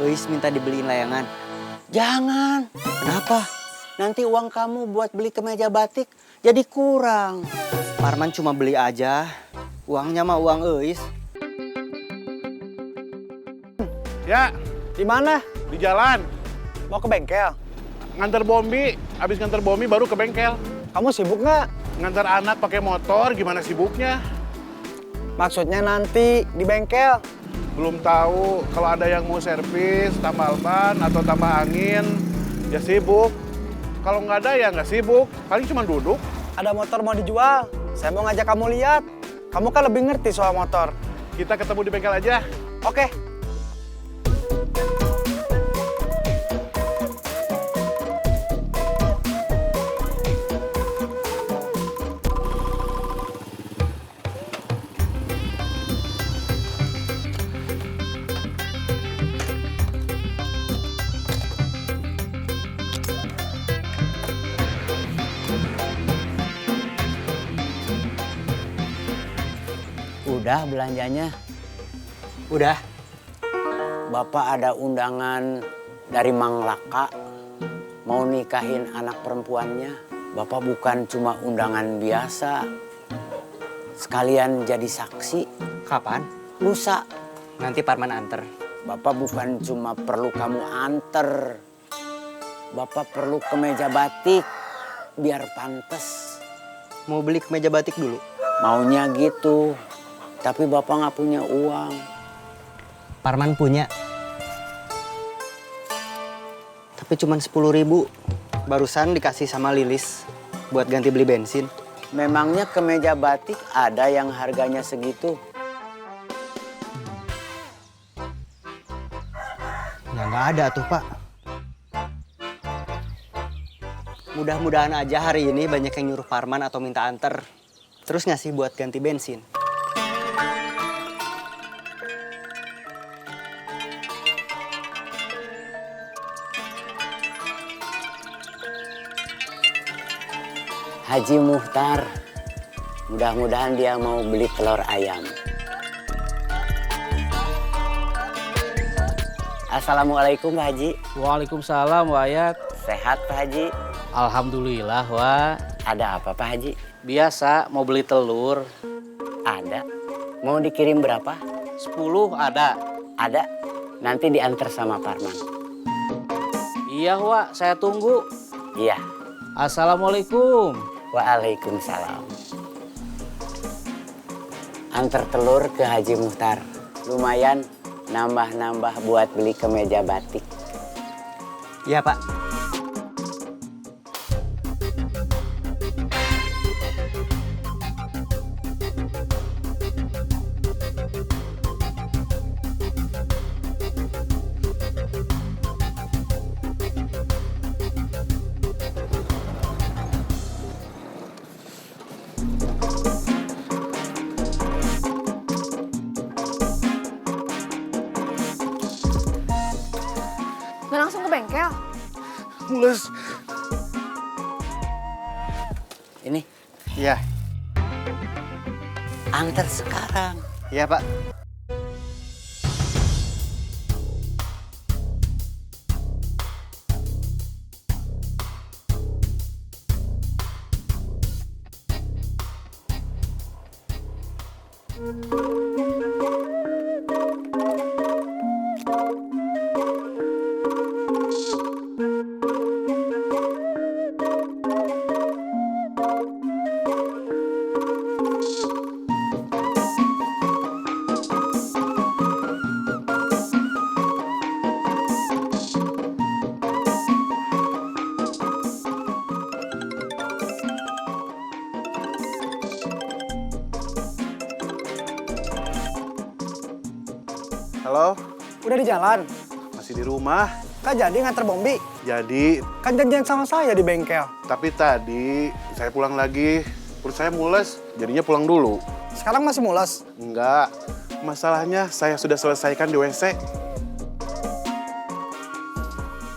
Eis minta dibeliin layangan. Jangan. Kenapa? Nanti uang kamu buat beli kemeja batik jadi kurang. Parman cuma beli aja. Uangnya mah uang Eis. Ya, Di mana? di jalan. Mau ke bengkel? Nganter Bombi, habis nganter Bombi baru ke bengkel. Kamu sibuk nggak? Nganter anak pakai motor, gimana sibuknya? Maksudnya nanti di bengkel. Belum tahu kalau ada yang mau servis, tambal ban atau tambah angin, ya sibuk. Kalau nggak ada ya nggak sibuk, paling cuma duduk. Ada motor mau dijual. Saya mau ngajak kamu lihat. Kamu kan lebih ngerti soal motor. Kita ketemu di bengkel aja. Oke. Udah belanjanya. Udah. Bapak ada undangan dari Mang Laka. Mau nikahin anak perempuannya. Bapak bukan cuma undangan biasa. Sekalian jadi saksi. Kapan? Lusa. Nanti Parman anter. Bapak bukan cuma perlu kamu anter. Bapak perlu kemeja batik. Biar pantes. Mau beli kemeja batik dulu. Maunya gitu. Tapi Bapak nggak punya uang. Parman punya. Tapi cuma 10.000. Barusan dikasih sama Lilis buat ganti beli bensin. Memangnya kemeja batik ada yang harganya segitu? Ya nggak ada tuh Pak. Mudah-mudahan aja hari ini banyak yang nyuruh Parman atau minta anter. Terus ngasih buat ganti bensin. Haji Muhtar, mudah-mudahan dia mau beli telur ayam. Assalamualaikum Pak Haji. Waalaikumsalam, Wayat. Sehat Pak Haji? Alhamdulillah, Wah. Ada apa Pak Haji? Biasa mau beli telur. Ada. Mau dikirim berapa? 10 ada. Ada. Nanti diantar sama Parman. Iya, Wak. Saya tunggu. Iya. Assalamualaikum. Waalaikumsalam. Antar telur ke Haji Muhtar. Lumayan nambah-nambah buat beli kemeja batik. Iya Pak. Nggak langsung ke bengkel? Mules. Ini Iya. antar sekarang. Iya Pak. Halo, Udah di jalan. masih di rumah. Kan jadi nganter Bombi. Jadi, Kan janjian sama saya di bengkel. tapi tadi saya pulang lagi. Perut saya mules, jadinya pulang dulu. Sekarang masih mules. Enggak, masalahnya saya sudah selesaikan di WC.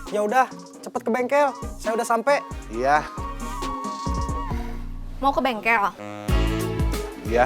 Ya udah, cepet ke bengkel. Saya udah sampai. Iya, Mau ke bengkel? iya.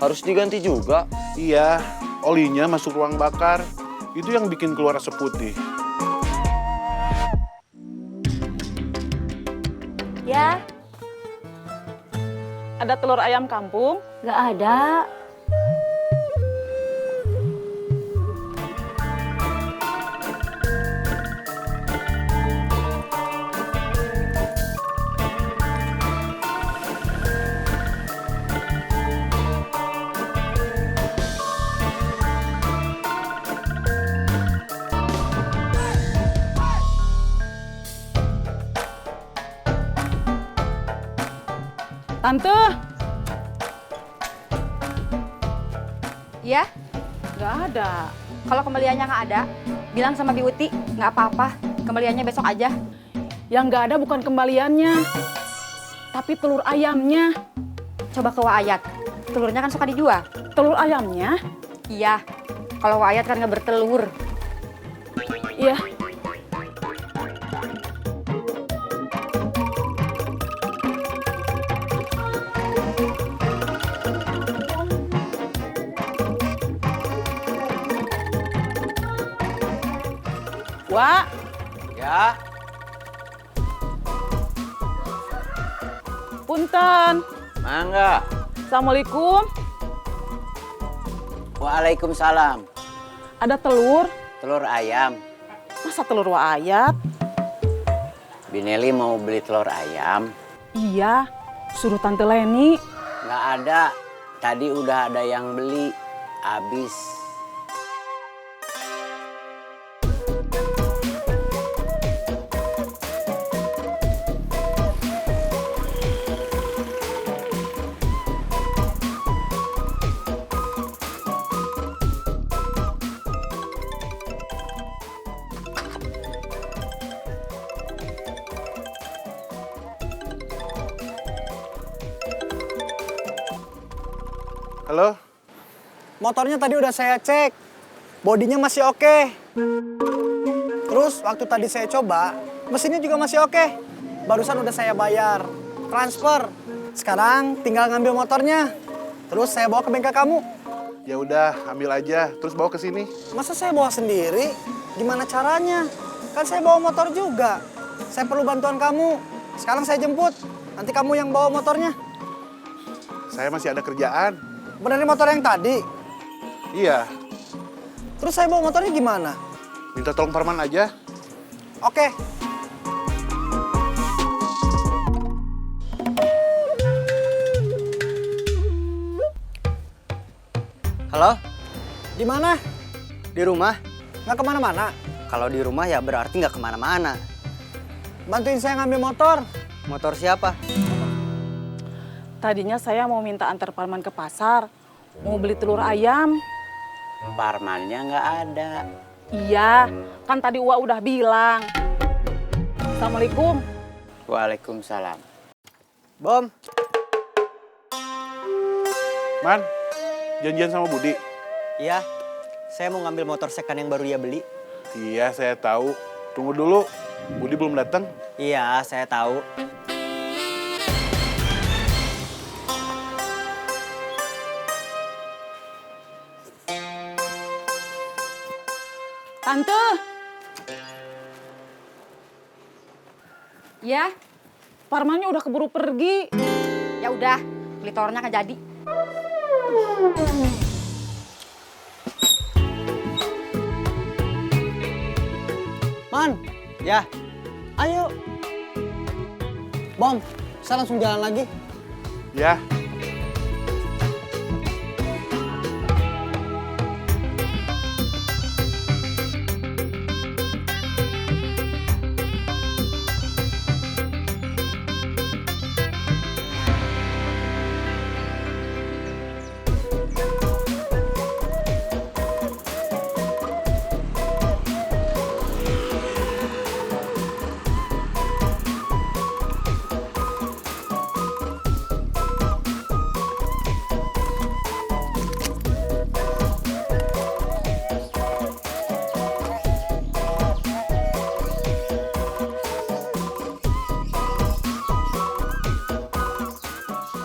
Harus diganti juga. Iya, olinya masuk ruang bakar. Itu yang bikin keluar asap putih. Ya, Ada telur ayam kampung? nggak ada. Tante, Ya, nggak ada. kalau kembaliannya nggak ada, bilang sama Bi Uti, nggak apa-apa, kembaliannya besok aja. Yang nggak ada bukan kembaliannya, tapi telur ayamnya. Coba ke Waayat, telurnya kan suka dijual. Telur ayamnya? Iya, kalau Waayat kan nggak bertelur. Iya. Wak, Ya, punten. mangga. Assalamualaikum. Waalaikumsalam. Ada telur? Telur ayam. Masa telur waayat? Bineli mau beli telur ayam? Iya, suruh Tante Leni. Nggak ada. Tadi udah ada yang beli. Habis. Halo? Motornya tadi udah saya cek. Bodinya masih oke. Terus waktu tadi saya coba, mesinnya juga masih oke. Barusan udah saya bayar. Transfer. Sekarang tinggal ngambil motornya. Terus saya bawa ke bengkel kamu. Ya udah, ambil aja, terus bawa ke sini. Masa saya bawa sendiri? Gimana caranya? Kan saya bawa motor juga. Saya perlu bantuan kamu. Sekarang saya jemput. Nanti kamu yang bawa motornya. Saya masih ada kerjaan. Benerin motor yang tadi. Iya, Terus saya bawa motornya gimana? minta tolong Parman aja. Oke. Halo, Di mana? di rumah? Nggak kemana-mana. Kalau di rumah ya berarti nggak kemana-mana. Bantuin saya ngambil motor. Motor siapa? Tadinya saya mau minta antar Parman ke pasar. Mau beli telur ayam. Parmannya nggak ada. Iya, kan tadi Uwa udah bilang. Assalamualaikum. Waalaikumsalam. Bom, Man, janjian sama Budi? iya. Saya mau ngambil motor second yang baru dia beli. Iya, saya tahu. Tunggu dulu, Budi belum datang. Iya, saya tahu. Tante, Ya, Parmannya udah keburu pergi. ya udah, beli telurnya nggak jadi. Man, Ya, ayo. Bom, saya langsung jalan lagi. Ya,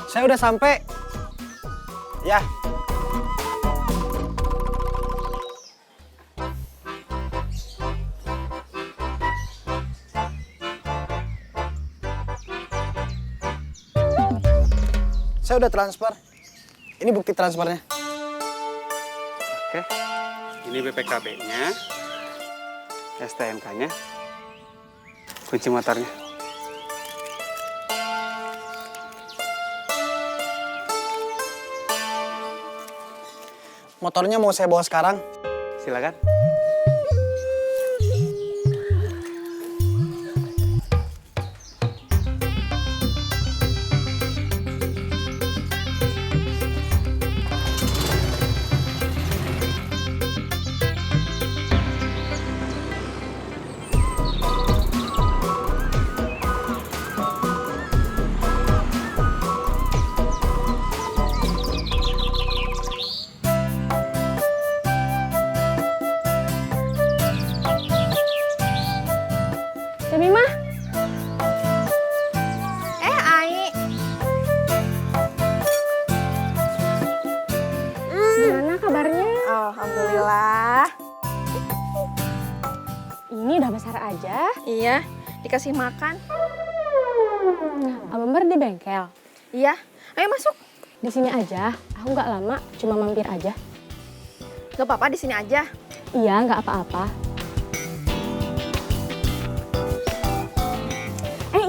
Saya udah sampai. Ya, Saya udah transfer. Ini bukti transfernya. Oke. Ini BPKB-nya. STNK-nya. Kunci motornya. Motornya mau saya bawa sekarang. Silakan. Jemimah, Ai. gimana kabarnya? Alhamdulillah. Ini udah besar aja. Iya, dikasih makan. Abang di bengkel. Iya, ayo masuk. Di sini aja. Aku nggak lama, cuma mampir aja. Gak apa-apa di sini aja. Iya, nggak apa-apa.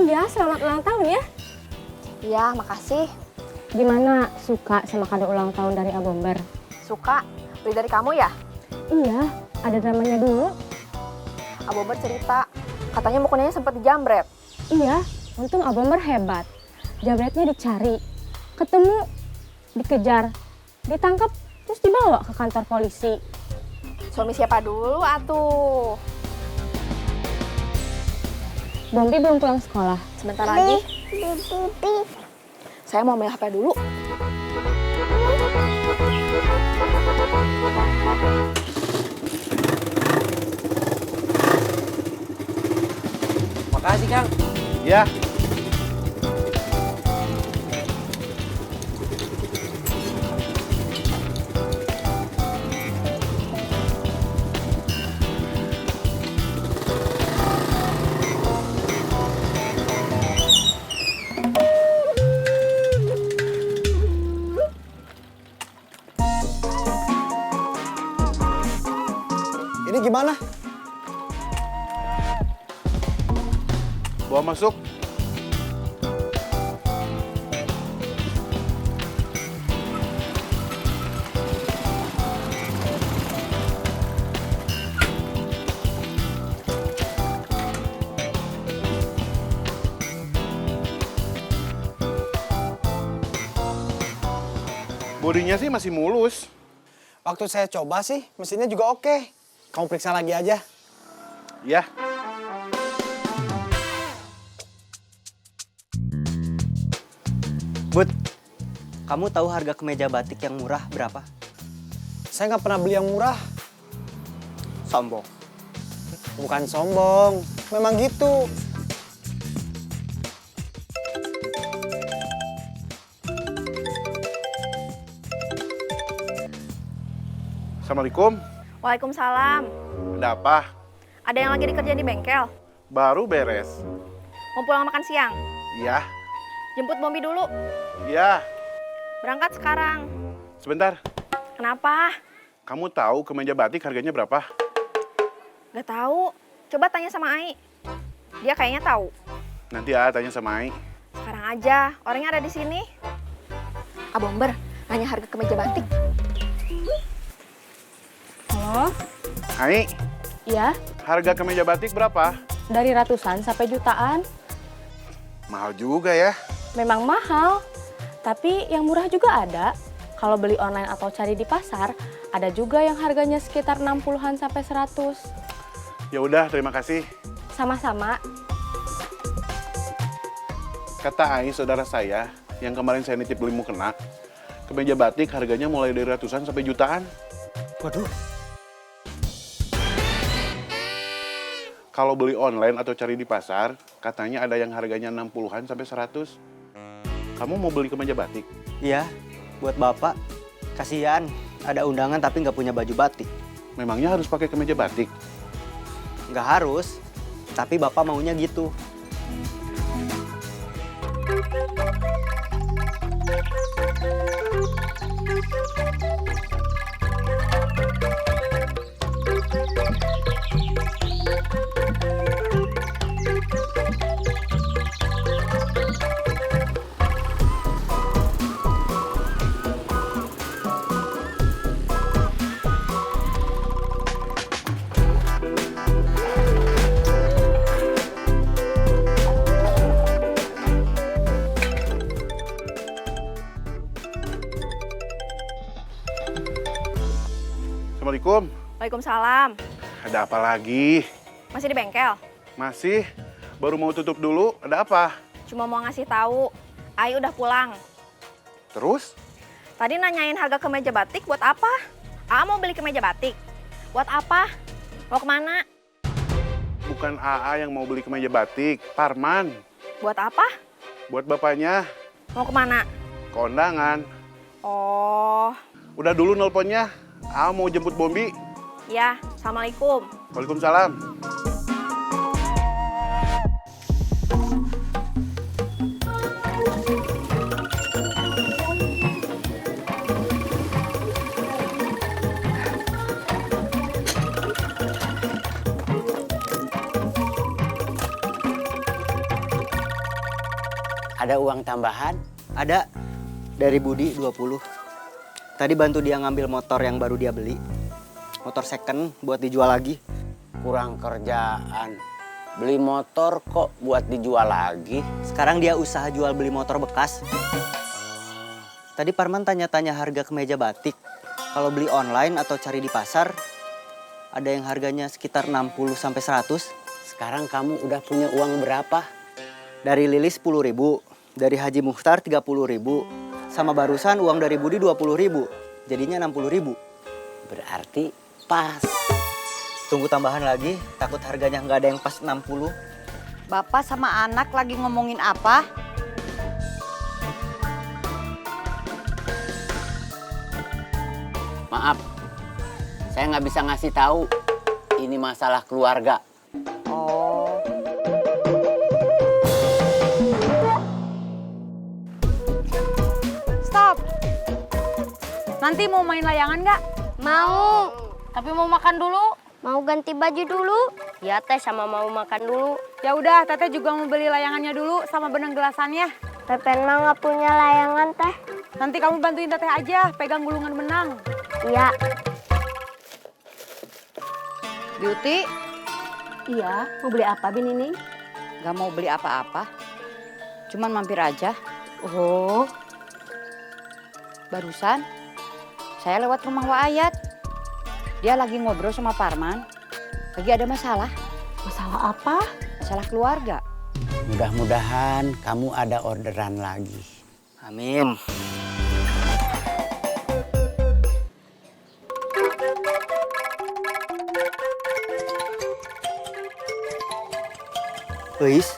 Iya, selamat ulang tahun ya. Iya, makasih. Gimana, suka sama kado ulang tahun dari Abomber? Suka. Beli dari kamu ya? Iya, ada dramanya dulu. Abomber cerita, katanya mukunanya sempat dijambret. Iya, untung Abomber hebat. Jabretnya dicari, ketemu, dikejar, ditangkap, terus dibawa ke kantor polisi. Suami siapa dulu atuh? Bombi belum pulang sekolah. Sebentar lagi. Saya mau ambil HP dulu. Makasih, Kang. Ya, Ini gimana? bawa masuk. Bodinya sih masih mulus. Waktu saya coba sih, mesinnya juga oke. Kamu periksa lagi aja. Ya, Bud, kamu tahu harga kemeja batik yang murah berapa? Saya nggak pernah beli yang murah. Sombong. Bukan sombong, memang gitu. Assalamualaikum. Waalaikumsalam. Ada apa? Ada yang lagi dikerjain di bengkel? Baru beres. Mau pulang makan siang? Iya, Jemput Bombi dulu. iya. Berangkat sekarang. Sebentar. Kenapa? Kamu tahu kemeja batik harganya berapa? Gak tahu. Coba tanya sama Ai. Dia kayaknya tahu. Nanti ya tanya sama Ai. Sekarang aja, orangnya ada di sini. Abomber, nanya harga kemeja batik. Halo? Ai, Iya, harga kemeja batik berapa? dari ratusan sampai jutaan. Mahal juga ya. Memang mahal, tapi yang murah juga ada. Kalau beli online atau cari di pasar, ada juga yang harganya sekitar 60-an sampai 100. Ya udah, terima kasih. Sama-sama. Kata Ai, saudara saya, yang kemarin saya nitip beli mukena, kemeja batik harganya mulai dari ratusan sampai jutaan. Waduh, Kalau beli online atau cari di pasar, katanya ada yang harganya 60-an sampai 100. Kamu mau beli kemeja batik? iya, buat Bapak. Kasihan, ada undangan tapi nggak punya baju batik. Memangnya harus pakai kemeja batik? Nggak harus, tapi Bapak maunya gitu. Assalamualaikum. Waalaikumsalam. Ada apa lagi? Masih di bengkel? Masih? Baru mau tutup dulu. Ada apa? Cuma mau ngasih tahu, Ai udah pulang. Terus? Tadi nanyain harga kemeja batik buat apa? A mau beli kemeja batik. Buat apa? Mau kemana? Bukan AA yang mau beli kemeja batik, Parman. Buat apa? Buat bapaknya, Mau kemana? kondangan. Oh, Udah dulu nelponnya. AA mau jemput Bombi. ya. Assalamualaikum. Waalaikumsalam. Ada uang tambahan? Ada dari Budi 20. Tadi bantu dia ngambil motor yang baru dia beli. Motor second buat dijual lagi. Kurang kerjaan. Beli motor kok buat dijual lagi? Sekarang dia usaha jual beli motor bekas. Tadi Parman tanya-tanya harga kemeja batik. Kalau beli online atau cari di pasar, ada yang harganya sekitar 60 sampai 100. Sekarang kamu udah punya uang berapa? Dari Lilis 10.000, dari Haji Mukhtar 30.000, sama barusan uang dari Budi 20.000. Jadinya 60.000. Berarti pas. Tunggu tambahan lagi, takut harganya nggak ada yang pas 60. Bapak sama anak lagi ngomongin apa? Maaf, saya nggak bisa ngasih tahu. Ini masalah keluarga. Oh. Stop. Nanti mau main layangan nggak? Mau. Tapi mau makan dulu. Mau ganti baju dulu? Ya teh sama mau makan dulu. Ya udah, Teteh juga mau beli layangannya dulu sama benang gelasannya. Pepen mah nggak punya layangan teh. Nanti kamu bantuin Teteh aja, pegang gulungan benang. Iya. Beauty, Iya, mau beli apa Bin ini? gak mau beli apa-apa. Cuman mampir aja. Oh, Barusan saya lewat rumah Waayat. Dia lagi ngobrol sama Parman. Lagi ada masalah. masalah apa? Masalah keluarga. Mudah-mudahan kamu ada orderan lagi. Amin. Wis,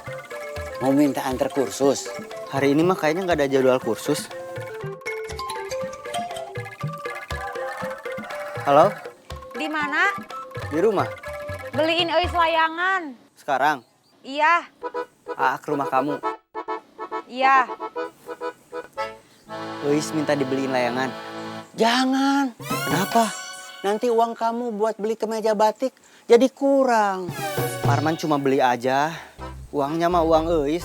Mau minta antar kursus? hari ini mah kayaknya nggak ada jadwal kursus. Halo, Di mana? di rumah. Beliin Eis layangan. Sekarang, Iya, ke rumah kamu. iya. Wis minta dibeliin layangan. Jangan. Kenapa? Nanti uang kamu buat beli kemeja batik jadi kurang. Parman cuma beli aja. Uangnya mah uang Eis.